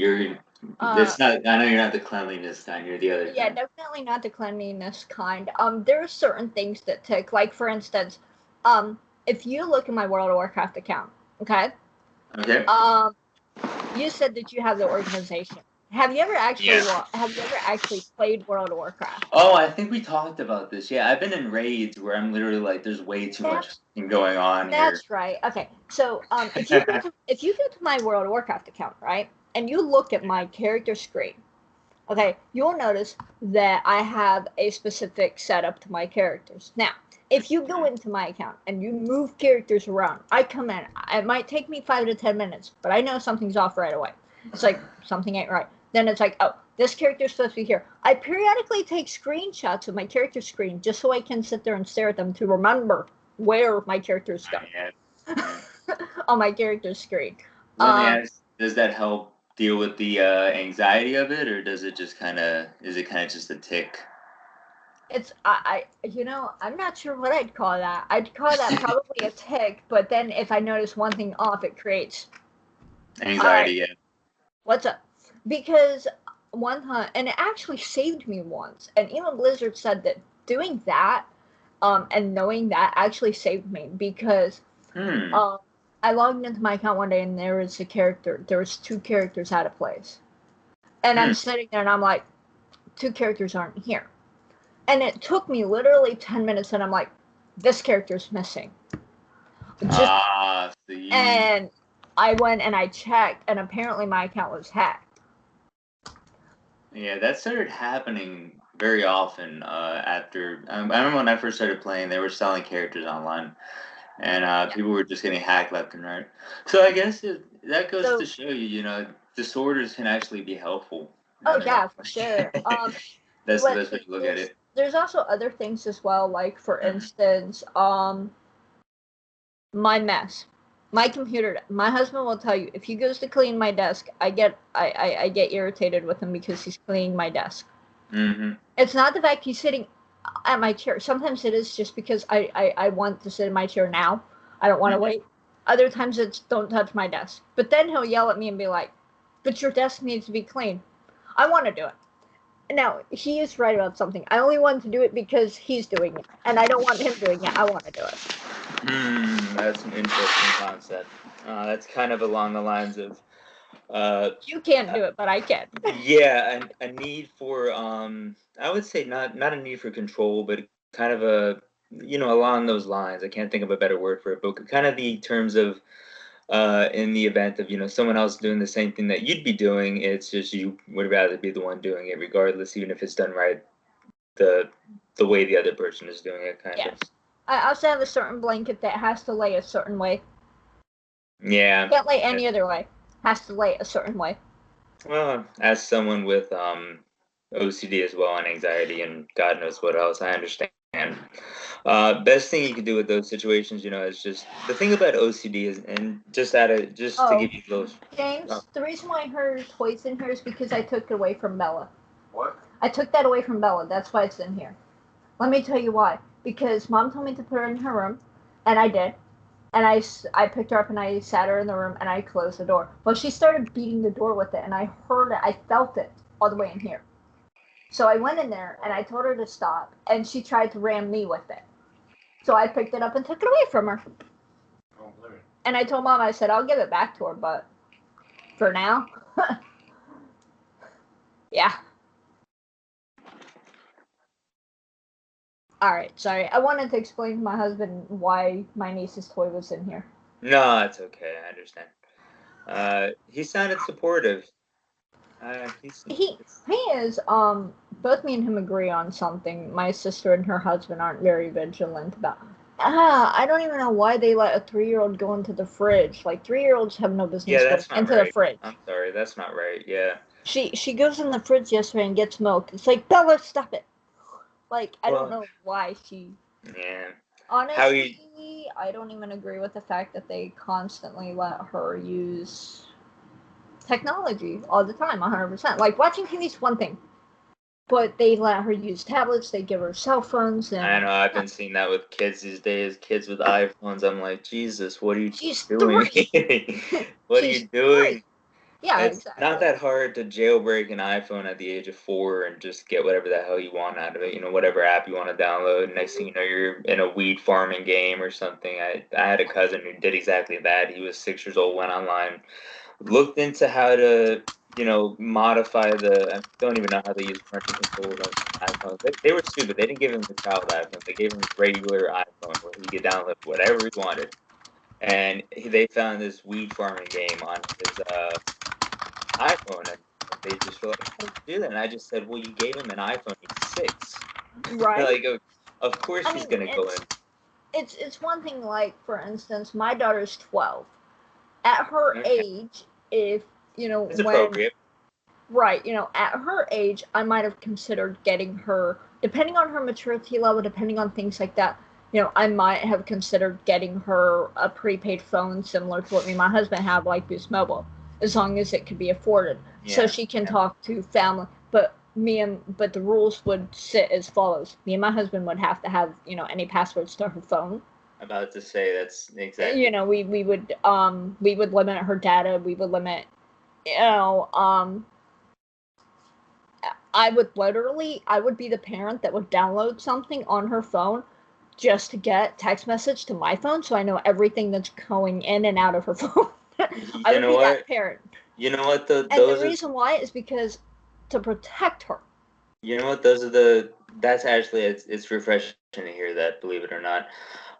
It's not. I know you're not the cleanliness kind. You're the other. Yeah, kind. definitely not the cleanliness kind. There are certain things that tick. Like for instance, if you look at my World of Warcraft account, okay. Okay. You said that you have the organization. Have you ever actually played World of Warcraft? Oh, I think we talked about this. Yeah, I've been in raids where I'm literally like, there's way too much going on here. That's right. Okay, so if you go to my World of Warcraft account, right, and you look at my character screen, okay, you'll notice that I have a specific setup to my characters. Now, if you go into my account and you move characters around, I come in. It might take me 5 to 10 minutes, but I know something's off right away. It's like something ain't right. Then it's like, oh, this character's supposed to be here. I periodically take screenshots of my character screen just so I can sit there and stare at them to remember where my characters go on my character screen. Let me ask, does that help deal with the anxiety of it, or does it just is it just a tick? It's I'm not sure what I'd call that. I'd call that probably a tick, but then if I notice one thing off, it creates anxiety. Yeah. What's up? Because one time, and it actually saved me once, and even Blizzard said that doing that, and knowing that actually saved me because, I logged into my account one day and there was 2 characters out of place, and I'm sitting there and I'm like, 2 characters aren't here. And it took me literally 10 minutes, and I'm like, this character's missing. And I went and I checked, and apparently my account was hacked. Yeah, that started happening very often after. I remember when I first started playing, they were selling characters online, and people were just getting hacked left and right. So I guess that goes to show you, disorders can actually be helpful. Oh, yeah, for sure. That's the best way to look at it. There's also other things as well, like for instance, my mess, my computer. My husband will tell you if he goes to clean my desk, I get irritated with him because he's cleaning my desk. Mm-hmm. It's not the fact he's sitting at my chair. Sometimes it is just because I want to sit in my chair now. I don't want to wait. Other times it's don't touch my desk. But then he'll yell at me and be like, "But your desk needs to be clean." I want to do it. Now, he is right about something. I only want to do it because he's doing it. And I don't want him doing it. I want to do it. That's an interesting concept. That's kind of along the lines of... you can't do it, but I can. Yeah, a need for... I would say not a need for control, but kind of along those lines. I can't think of a better word for it, but kind of the terms of... in the event of someone else doing the same thing that you'd be doing, it's just you would rather be the one doing it regardless, even if it's done right the way the other person is doing it, kind of. I also have a certain blanket that has to lay a certain way. Yeah. Can't lay any other way. Has to lay a certain way. Well, as someone with OCD as well and anxiety and God knows what else, I understand. Best thing you can do with those situations, is just the thing about OCD is, and to give you those. James, the reason why her toy's in here is because I took it away from Bella. What? I took that away from Bella. That's why it's in here. Let me tell you why. Because Mom told me to put her in her room, and I did. And I picked her up and I sat her in the room and I closed the door. Well, she started beating the door with it, and I heard it. I felt it all the way in here. So I went in there and I told her to stop, and she tried to ram me with it. So I picked it up and took it away from her. And I told Mom, I said, I'll give it back to her, but for now, yeah. All right, sorry. I wanted to explain to my husband why my niece's toy was in here. No, it's okay. I understand. He sounded supportive. He is. Both me and him agree on something. My sister and her husband aren't very vigilant about. I don't even know why they let a 3-year-old go into the fridge. Like 3-year-olds have no business going into the fridge. I'm sorry, that's not right. Yeah. She goes in the fridge yesterday and gets milk. It's like, Bella, stop it. Like, I don't Well, know why she. yeah. How you? Honestly, I don't even agree with the fact that they constantly let her use technology all the time, 100%. Like, watching TV is one thing, but they let her use tablets, they give her cell phones, I and know I've been seeing that with kids these days. Kids with iPhones. I'm like, Jesus, what are you she's doing? 3. What are She's you doing? 3. Yeah, It's not exactly. that hard to jailbreak an iPhone at the age of 4 and just get whatever the hell you want out of it. You know, whatever app you want to download. Next thing you know, you're in a weed farming game or something. I had a cousin who did exactly that. He was 6 years old, went online, looked into how to, modify I don't even know how they use parental controls on iPhones. They were stupid. They didn't give him the child iPhone. They gave him a regular iPhone where he could download whatever he wanted. And they found this weed farming game on his iPhone, and they just were like, "How did you do that?" And I just said, "Well, you gave him an iPhone. He's 6." Right? Like, of course I he's mean, gonna go in. it's one thing, like, for instance, my daughter's 12. At her Okay, age, if, it's when, appropriate. right, at her age, I might have considered getting her, depending on her maturity level, depending on things like that, I might have considered getting her a prepaid phone similar to what me and my husband have, like Boost Mobile, as long as it could be afforded, so Yeah, she can talk to family. But the rules would sit as follows: me and my husband would have to have any passwords to her phone. about to say that's exactly. We would limit her data. We would limit, you know I would be the parent that would download something on her phone just to get text message to my phone, so I know everything that's going in and out of her phone. I You would know be that what? parent. You know what? And the Those are. reason why is because to protect her. You know what? Those are the. That's actually it's refreshing to hear that. Believe it or not.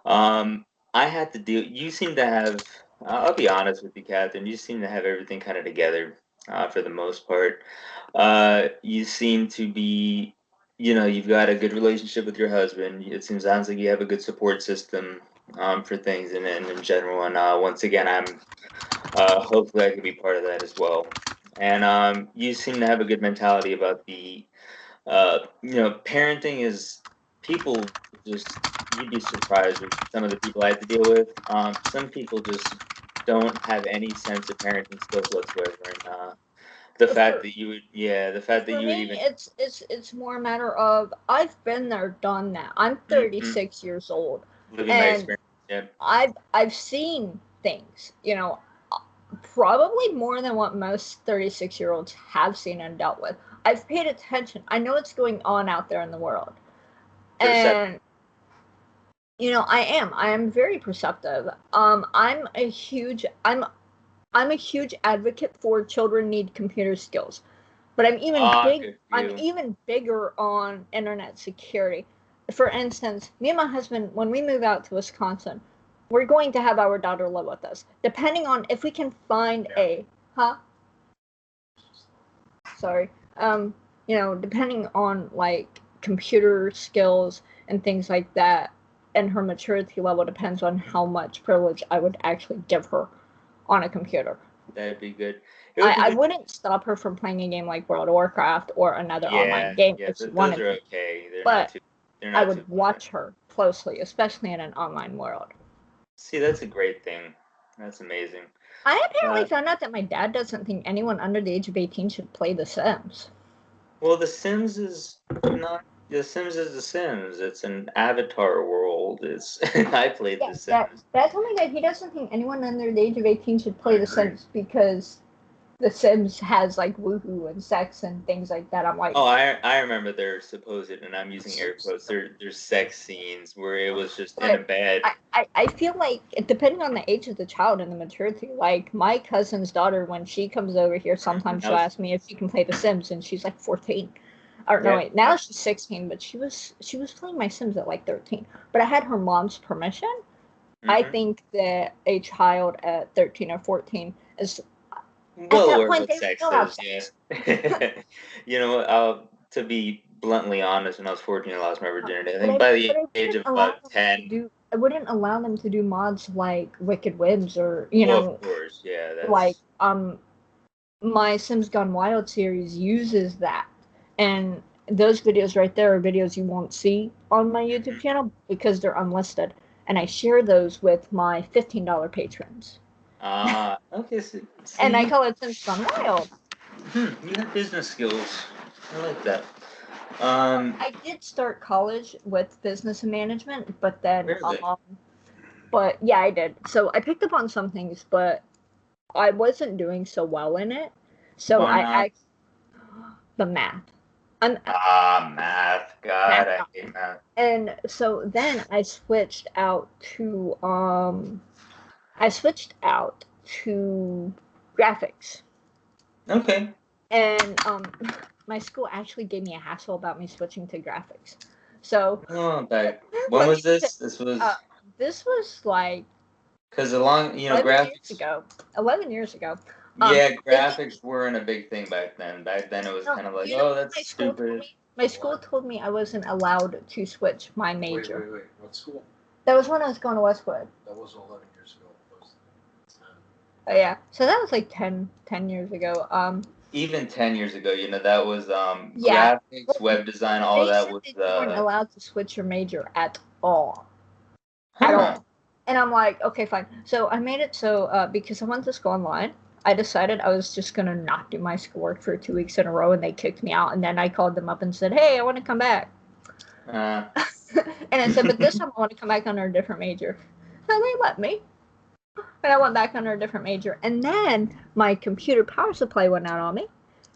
I had to deal. You seem to have. I'll be honest with you, Catherine. You seem to have everything kind of together, for the most part. You seem to be. You've got a good relationship with your husband. Sounds like you have a good support system, for things and in general. And once again, hopefully I can be part of that as well. And you seem to have a good mentality about parenting is people just you'd be surprised with some of the people I have to deal with. Some people just don't have any sense of parenting skills whatsoever, and the fact For that you would me, even it's more a matter of I've been there, done that. I'm mhm, 36 years old, living my and experience. Yeah, I've seen things, probably more than what most 36-year-olds have seen and dealt with. I've paid attention. I know what's going on out there in the world. perception. And I am very perceptive. I'm a huge advocate for children need computer skills. But Ah, good for I'm you. even bigger on internet security. For instance, me and my husband, when we move out to Wisconsin, we're going to have our daughter live with us. Depending on if we can find a huh? Sorry. Depending on like computer skills and things like that, and her maturity level depends on how much privilege I would actually give her on a computer. That'd be good. It would be I good. wouldn't stop her from playing a game like World of Warcraft or another online Yeah, game yeah. if she Those wanted are to, okay. They're not but too. They're I not too would bad. watch her closely, especially in an online world. See, that's a great thing. That's amazing. I apparently Uh, found out that my dad doesn't think anyone under the age of 18 should play The Sims. Well, The Sims is not. The Sims is The Sims. It's an avatar world. It's. I played Yeah, The Dad, Sims. Dad told me that he doesn't think anyone under the age of 18 should I play The agree. Sims because The Sims has like woohoo and sex and things like that. I'm like, Oh, I remember their supposed, and I'm using air quotes. There's sex scenes where it was just in a but bed. I feel like depending on the age of the child and the maturity, like my cousin's daughter, when she comes over here, sometimes I she'll was, ask me if she can play The Sims, and she's like 14. Or no, yeah, wait, now she's 16, but she was playing my Sims at like 13. But I had her mom's permission. I hmm think that a child at 13 or 14 is at well that aware point what they sex know how is. Yeah. sex. To be bluntly honest, when I was 14, I lost my virginity. I But think I by but the I age wouldn't of allow about them to 10. do. I wouldn't allow them to do mods like Wicked Whims or Well, of course, yeah, like that's my Sims Gone Wild series uses that, and those videos right there are videos you won't see on my YouTube channel because they're unlisted, and I share those with my $15 patrons. Okay. See, And I call it Since Gone Wild. you have business skills. I like that. I did start college with business and management, but then, Really? but yeah, I did. So I picked up on some things, but I wasn't doing so well in it. So Why not? the math. Math. God, Math. I hate math. And so then I switched out to graphics. Okay. And my school actually gave me a hassle about me switching to graphics. So when was this? This was like because along 11 graphics years ago. 11 years ago. Yeah, graphics weren't a big thing back then. Back then it was kind of like, oh, that's stupid. My school told me I wasn't allowed to switch my major. Wait. What school? That was when I was going to Westwood. That was 11 years ago. Oh yeah, so that was like 10 years ago. Even 10 years ago, that was graphics, web design, all that was. You weren't allowed to switch your major at all. Huh. At all. And I'm like, okay, fine. So I made it so because I went to school online, I decided I was just gonna not do my schoolwork for 2 weeks in a row, and they kicked me out. And then I called them up and said, hey, I want to come back. And I said, but this time I want to come back under a different major. And they let me. And I went back under a different major. And then my computer power supply went out on me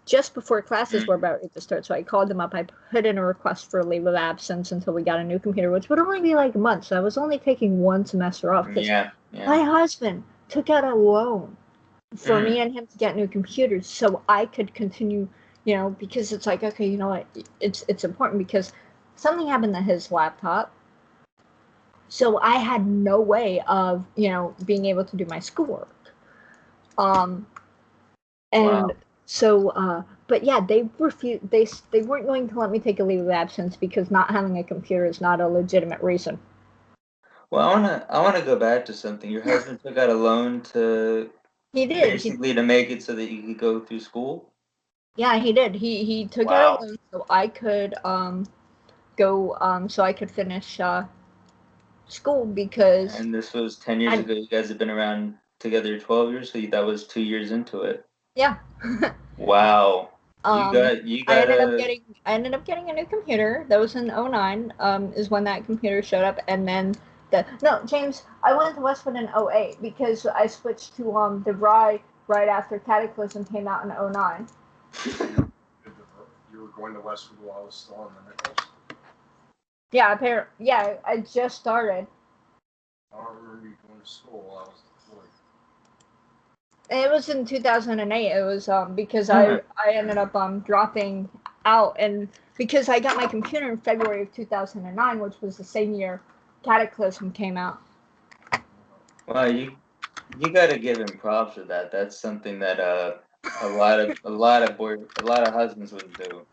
just before classes were about to start. So I called them up. I put in a request for a leave of absence until we got a new computer, which would only be like a month. So I was only taking one semester off because my husband took out a loan for me and him to get new computers so I could continue, because it's like, okay, you know what? It's important because something happened to his laptop. So I had no way of, being able to do my schoolwork. So, but yeah, they refused. They weren't going to let me take a leave of absence because not having a computer is not a legitimate reason. Well, I wanna go back to something. Your husband took out a loan to. He did. Basically, to make it so that you could go through school. Yeah, he did. He took out a loan so I could go so I could finish school because. And this was 10 years ago. You guys have been around together 12 years, so that was 2 years into it. Yeah. Wow. You got. I ended up getting a new computer. That was in 2009. Is when that computer showed up, and then James. I went to Westwood in 2008 because I switched to DeVry right after Cataclysm came out in 2009. You were going to Westwood while I was still on the Nichols? Yeah, I just started. I don't remember you going to school while I was deployed. It was in 2008. It was because I ended up dropping out, and because I got my computer in February of 2009, which was the same year Cataclysm came out. Well, you got to give him props for that. That's something that a lot of husbands would do.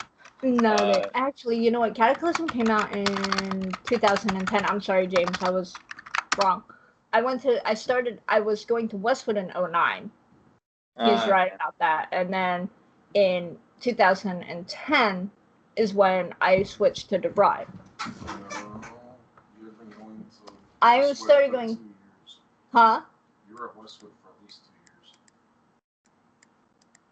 No, actually, you know what? Cataclysm came out in 2010. I'm sorry, James, I was wrong. I was going to Westwood in 2009. He's right about that. And then in 2010 is when I switched to DeVry. You've been going to I started going. 2 years. Huh? You were at Westwood for at least 2 years.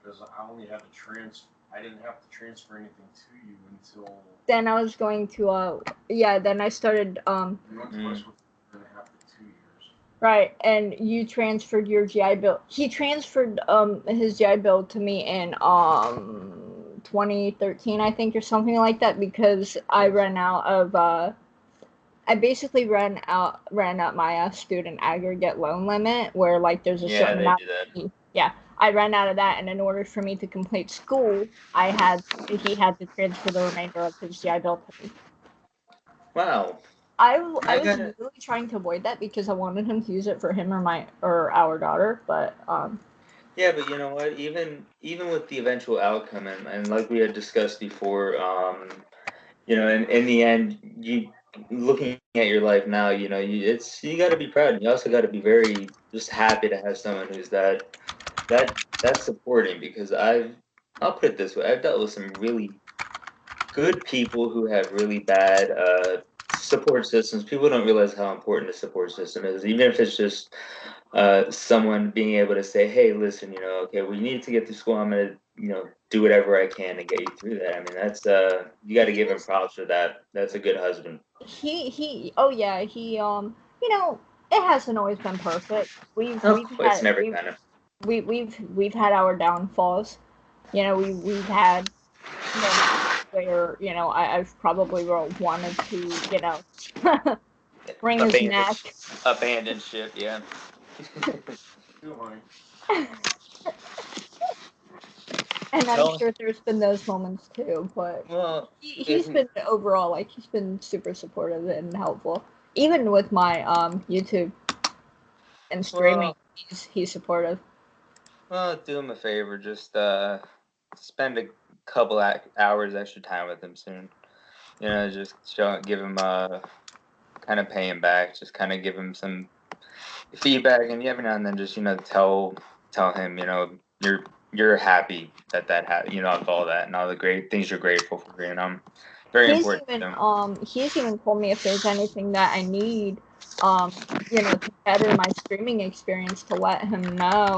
Because I only had to transfer. I didn't have to transfer anything to you until. Then I was going to then I started You went to Westwood for 1.5 to 2 years. Right, and you transferred your GI Bill. He transferred his GI Bill to me in 2013, I think, or something like that, because I ran out of I basically ran out my student aggregate loan limit, where like there's a certain amount. Yeah, I ran out of that, and in order for me to complete school, he had to transfer the remainder of his GI Bill to me. Wow. I was really trying to avoid that because I wanted him to use it for him or our daughter, but Yeah, but you know what? Even with the eventual outcome, and like we had discussed before, in the end, you looking at your life now, you got to be proud, and you also got to be very just happy to have someone who's that's supporting. Because I'll put it this way: I've dealt with some really good people who have really bad support systems. People don't realize how important a support system is, even if it's just someone being able to say, "Hey, listen, okay, we need to get to school. I'm gonna, do whatever I can to get you through that." I mean, that's you got to give him props for that. That's a good husband. Oh yeah, it hasn't always been perfect. It's never gonna. We've had our downfalls. We've had moments where I've probably wanted to wring his neck. Abandoned ship, yeah. And I'm sure there's been those moments too, but he's been overall he's been super supportive and helpful. Even with my YouTube and streaming, he's supportive. Well, do him a favor, just spend a couple hours extra time with him soon. Just give him kind of pay him back, just kind of give him some feedback, and every now and then just tell him you're happy that happened, of all that and all the great things you're grateful for, very important. He's even told me if there's anything that I need to better my streaming experience, to let him know.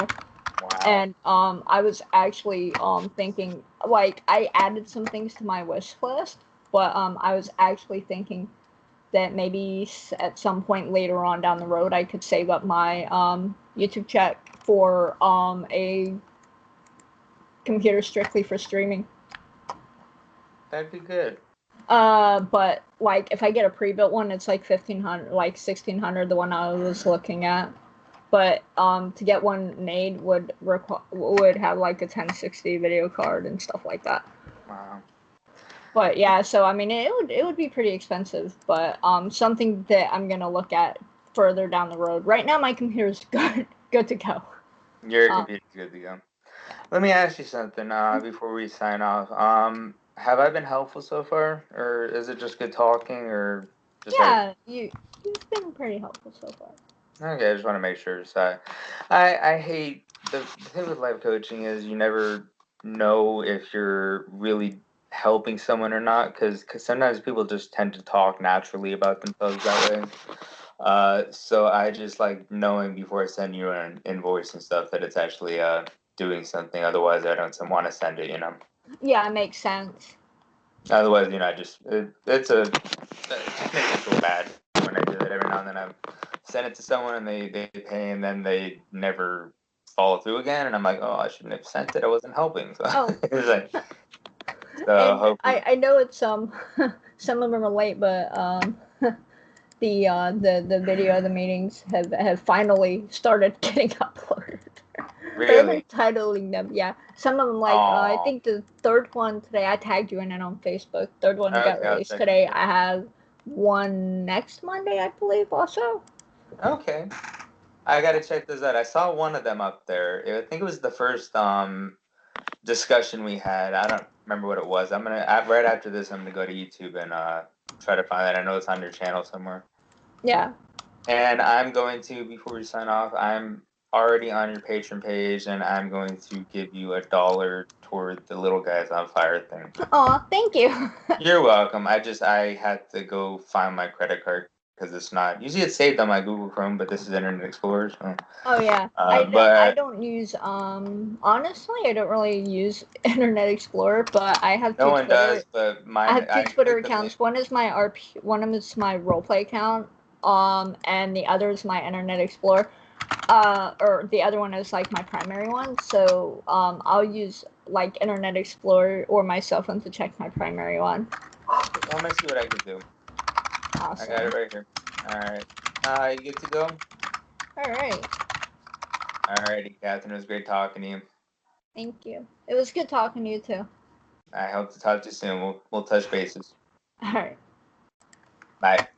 Wow. And I was actually thinking, I added some things to my wish list, but I was actually thinking that maybe at some point later on down the road I could save up my YouTube check for a computer strictly for streaming. That'd be good. But if I get a pre-built one, it's like $1,500, like $1,600, the one I was looking at. But to get one made would have like a 1060 video card and stuff like that. Wow. But yeah, so I mean it would be pretty expensive, but something that I'm gonna look at further down the road. Right now my computer's good to go. Your computer's good to go. Let me ask you something before we sign off. Have I been helpful so far, or is it just good talking, or just you've been pretty helpful so far. Okay, I just want to make sure. So, I hate the thing with life coaching is you never know if you're really helping someone or not, because sometimes people just tend to talk naturally about themselves that way. So I just like knowing before I send you an invoice and stuff that it's actually doing something. Otherwise, I don't want to send it. Yeah, it makes sense. Otherwise, it just makes me feel bad when I do it. Every now and then I send it to someone and they pay and then they never follow through again, and I'm like, oh, I shouldn't have sent it. I wasn't helping. So it's like, hopefully. I know it's some of them are late, but the video of the meetings have finally started getting uploaded. Really? Titling them, yeah. Some of them, I think the third one today, I tagged you in it on Facebook. Third one got released today. I have one next Monday, I believe, also. Okay. I gotta check those out. I saw one of them up there. I think it was the first discussion we had. I don't remember what it was. I'm gonna right after this. I'm gonna go to YouTube and try to find that. I know it's on your channel somewhere. Yeah. And I'm going to, before we sign off, I'm already on your Patreon page, and I'm going to give you $1 toward the Little Guys on Fire thing. Aw, thank you. You're welcome. I had to go find my credit card because it's not. Usually it's saved on my Google Chrome, but this is Internet Explorer. So. Oh yeah. I don't use honestly I don't really use Internet Explorer, but I have two No one Twitter, does, but mine. I have two Twitter accounts. One is my one of them is my roleplay account, and the other is my Internet Explorer. Or the other one is like my primary one. So I'll use like Internet Explorer or my cell phone to check my primary one. Let me see what I can do. Awesome. I got it right here. All right. You good to go? All right. Alrighty, Catherine. It was great talking to you. Thank you. It was good talking to you too. I hope to talk to you soon. We'll touch bases. All right. Bye.